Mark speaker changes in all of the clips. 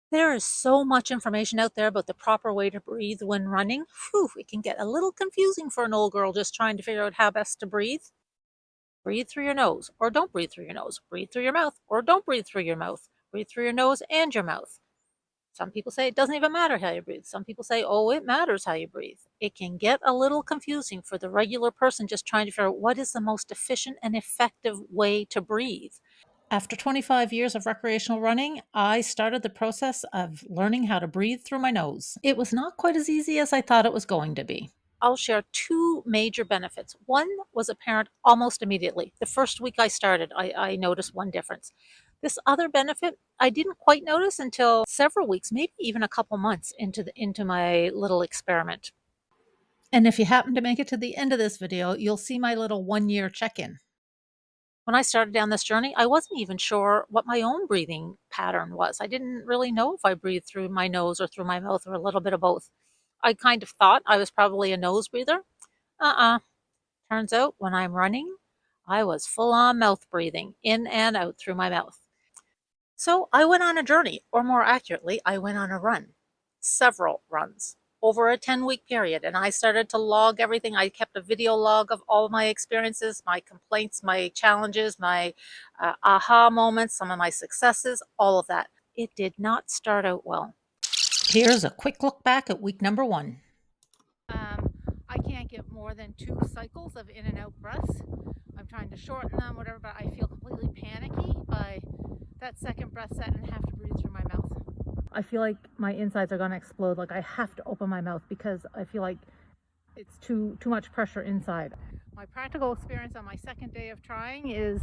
Speaker 1: There is so much information out there about the proper way to breathe when running. Whew, it can get a little confusing for an old girl just trying to figure out how best to breathe. Breathe through your nose, or don't breathe through your nose. Breathe through your mouth, or don't breathe through your mouth. Breathe through your nose and your mouth. Some people say it doesn't even matter how you breathe. Some people say, oh, it matters how you breathe. It can get a little confusing for the regular person just trying to figure out what is the most efficient and effective way to breathe. After 25 years of recreational running, I started the process of learning how to breathe through my nose. It was not quite as easy as I thought it was going to be. I'll share two major benefits. One was apparent almost immediately. The first week I started, I noticed one difference. This other benefit I didn't quite notice until several weeks, maybe even a couple months into my little experiment. And if you happen to make it to the end of this video, you'll see my little 1-year check-in. When I started down this journey, I wasn't even sure what my own breathing pattern was. I didn't really know if I breathed through my nose or through my mouth or a little bit of both. I kind of thought I was probably a nose breather. Uh-uh. Turns out when I'm running, I was full on mouth breathing in and out through my mouth. So I went on a journey, or more accurately, I went on a run, several runs over a 10-week period. And I started to log everything. I kept a video log of all my experiences, my complaints, my challenges, my aha moments, some of my successes, all of that. It did not start out well. Here's a quick look back at week number 1. I can't get more than 2 cycles of in and out breaths. I'm trying to shorten them, whatever, but I feel completely panicky by that second breath set and have to breathe through my mouth. I feel like my insides are going to explode. Like I have to open my mouth because I feel like it's too much pressure inside. My practical experience on my second day of trying is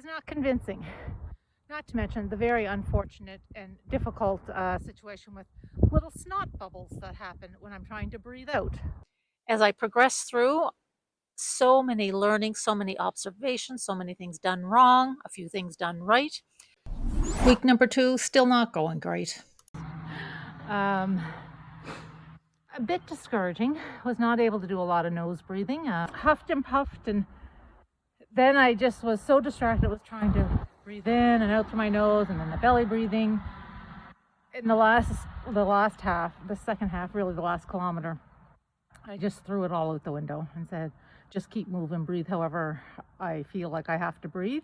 Speaker 1: not convincing. Not to mention the very unfortunate and difficult situation with little snot bubbles that happen when I'm trying to breathe out. As I progress through, so many learnings, so many observations, so many things done wrong, a few things done right. Week number 2, still not going great. A bit discouraging. Was not able to do a lot of nose breathing. Huffed and puffed, and then I just was so distracted with trying to breathe in and out through my nose, and then the belly breathing. In the last half, the second half, really the last kilometer, I just threw it all out the window and said, just keep moving, breathe however I feel like I have to breathe.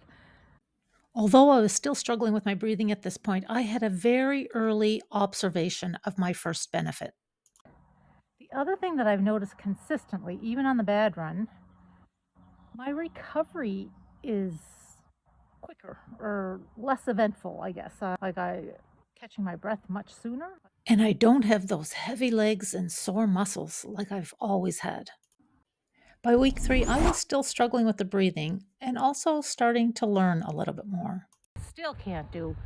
Speaker 1: Although I was still struggling with my breathing at this point, I had a very early observation of my first benefit. The other thing that I've noticed consistently, even on the bad run, my recovery is quicker or less eventful, I guess. I catching my breath much sooner. And I don't have those heavy legs and sore muscles like I've always had. By week 3, I was still struggling with the breathing and also starting to learn a little bit more. Still can't do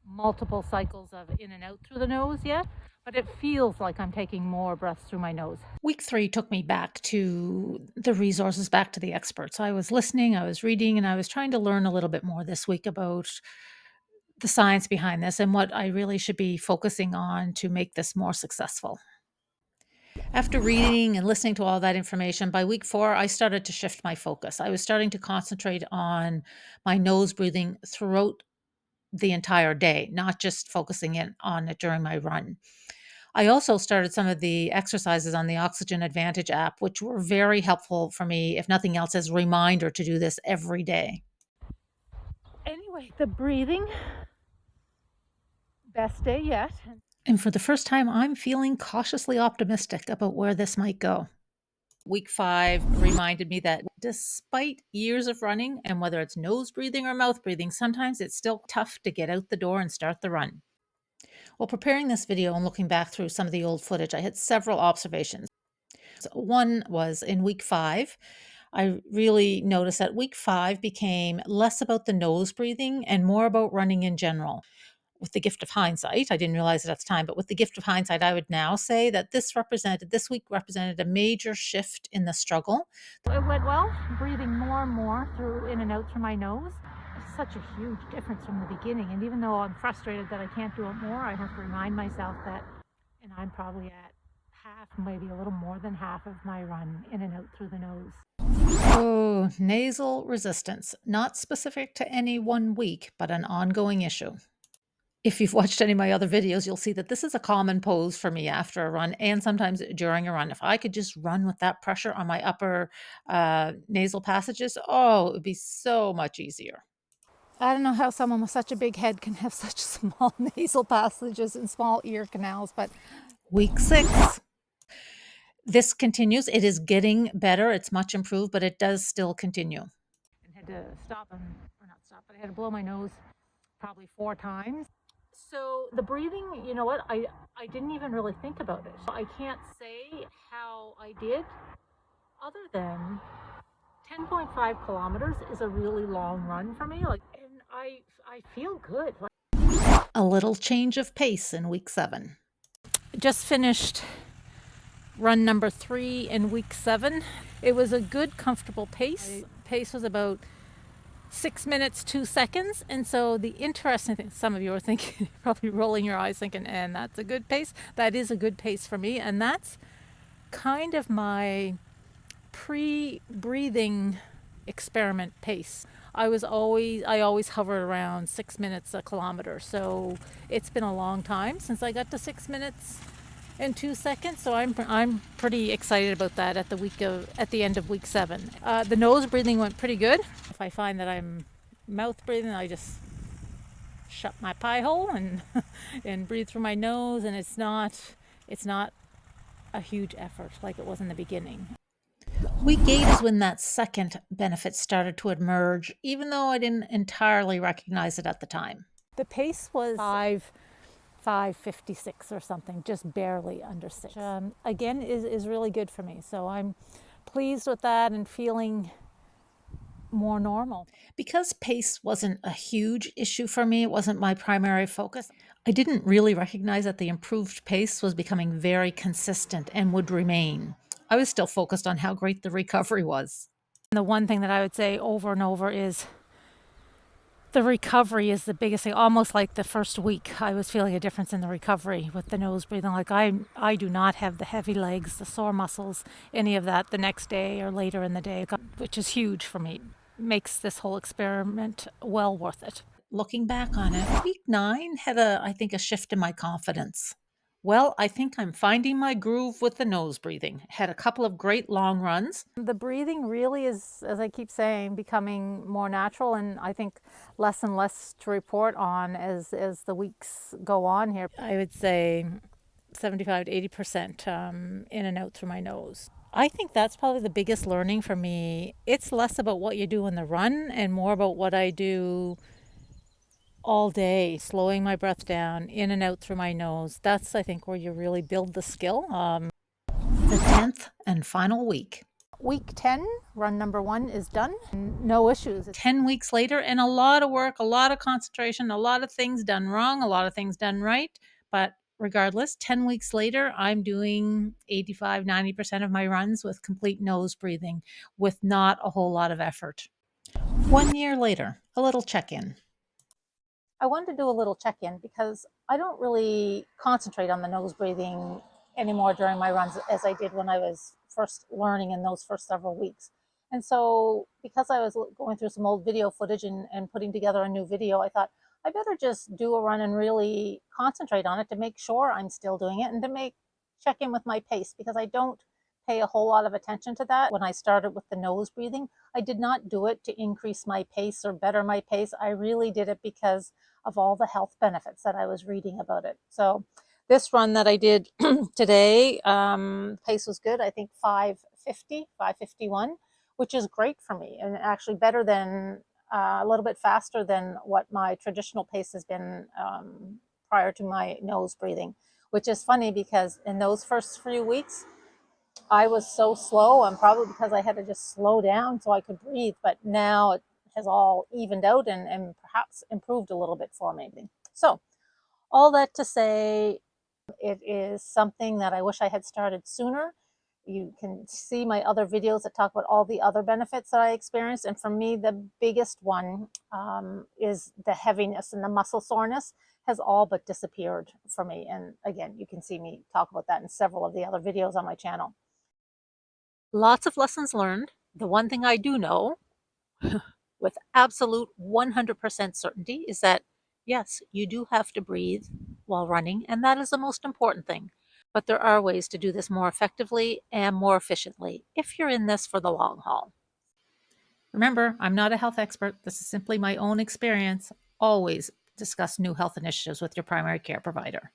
Speaker 1: multiple cycles of in and out through the nose yet, but it feels like I'm taking more breaths through my nose. Week 3 took me back to the resources, back to the experts. I was listening, I was reading, and I was trying to learn a little bit more this week about the science behind this and what I really should be focusing on to make this more successful. After reading and listening to all that information, by week 4, I started to shift my focus. I was starting to concentrate on my nose breathing throughout the entire day, not just focusing in on it during my run. I also started some of the exercises on the Oxygen Advantage app, which were very helpful for me, if nothing else, as a reminder to do this every day. Anyway, the breathing, best day yet. And for the first time, I'm feeling cautiously optimistic about where this might go. Week 5 reminded me that despite years of running, and whether it's nose breathing or mouth breathing, sometimes it's still tough to get out the door and start the run. While preparing this video and looking back through some of the old footage, I had several observations. One was in week 5, I really noticed that week 5 became less about the nose breathing and more about running in general. With the gift of hindsight, I didn't realize it at the time, but with the gift of hindsight, I would now say that this week represented a major shift in the struggle. It went well, breathing more and more in and out through my nose. It's such a huge difference from the beginning. And even though I'm frustrated that I can't do it more, I have to remind myself that, and I'm probably at half, maybe a little more than half of my run in and out through the nose. Oh, nasal resistance, not specific to any one week, but an ongoing issue. If you've watched any of my other videos, you'll see that this is a common pose for me after a run and sometimes during a run. If I could just run with that pressure on my upper nasal passages, oh, it would be so much easier. I don't know how someone with such a big head can have such small nasal passages and small ear canals, but week 6. This continues. It is getting better. It's much improved, but it does still continue. And had to stop or not stop, but I had to blow my nose probably 4 times. So the breathing, you know what? I didn't even really think about it. I can't say how I did other than 10.5 kilometers is a really long run for me. And I feel good. A little change of pace in week 7. Just finished run number 3 in week 7. It was a good, comfortable pace. Pace was about 6 minutes, 2 seconds. And so the interesting thing, some of you are thinking, probably rolling your eyes thinking, and that's a good pace. That is a good pace for me. And that's kind of my pre-breathing experiment pace. I always hovered around 6 minutes a kilometer. So it's been a long time since I got to 6 minutes and 2 seconds. So I'm pretty excited about that at the end of week 7. The nose breathing went pretty good. If I find that I'm mouth breathing, I just shut my pie hole and and breathe through my nose, and it's not a huge effort like it was in the beginning. Week 8 is when that second benefit started to emerge, even though I didn't entirely recognize it at the time. The pace was 5:56 or something, just barely under 6. Again, is really good for me. So I'm pleased with that and feeling more normal. Because pace wasn't a huge issue for me, it wasn't my primary focus, I didn't really recognize that the improved pace was becoming very consistent and would remain. I was still focused on how great the recovery was. And the one thing that I would say over and over is the recovery is the biggest thing. Almost like the first week, I was feeling a difference in the recovery with the nose breathing. Like I do not have the heavy legs, the sore muscles, any of that the next day or later in the day, which is huge for me. Makes this whole experiment well worth it. Looking back on it, week 9 had I think a shift in my confidence. Well, I think I'm finding my groove with the nose breathing. Had a couple of great long runs. The breathing really is, as I keep saying, becoming more natural, and I think less and less to report on as the weeks go on here. I would say 75 to 80% in and out through my nose. I think that's probably the biggest learning for me. It's less about what you do in the run and more about what I do all day, slowing my breath down, in and out through my nose. That's, I think, where you really build the skill. The 10th and final week. Week 10, run number 1 is done. No issues. 10 weeks later, and a lot of work, a lot of concentration, a lot of things done wrong, a lot of things done right. But regardless, 10 weeks later, I'm doing 85, 90% of my runs with complete nose breathing with not a whole lot of effort. 1 year later, a little check-in. I wanted to do a little check-in because I don't really concentrate on the nose breathing anymore during my runs as I did when I was first learning in those first several weeks. And so because I was going through some old video footage and putting together a new video, I thought I better just do a run and really concentrate on it to make sure I'm still doing it and to check in with my pace, because I don't pay a whole lot of attention to that. When I started with the nose breathing, I did not do it to increase my pace or better my pace. I really did it because of all the health benefits that I was reading about it. So this run that I did today, pace was good. I think 5:50, 5:51, which is great for me, and actually better than a little bit faster than what my traditional pace has been prior to my nose breathing, which is funny because in those first few weeks, I was so slow, and probably because I had to just slow down so I could breathe. But now it has all evened out and perhaps improved a little bit for me. So all that to say, it is something that I wish I had started sooner. You can see my other videos that talk about all the other benefits that I experienced. And for me, the biggest one is the heaviness and the muscle soreness has all but disappeared for me. And again, you can see me talk about that in several of the other videos on my channel. Lots of lessons learned. The one thing I do know with absolute 100% certainty is that Yes, you do have to breathe while running, and that is the most important thing. But there are ways to do this more effectively and more efficiently if you're in this for the long haul. Remember, I'm not a health expert. This is simply my own experience. Always discuss new health initiatives with your primary care provider.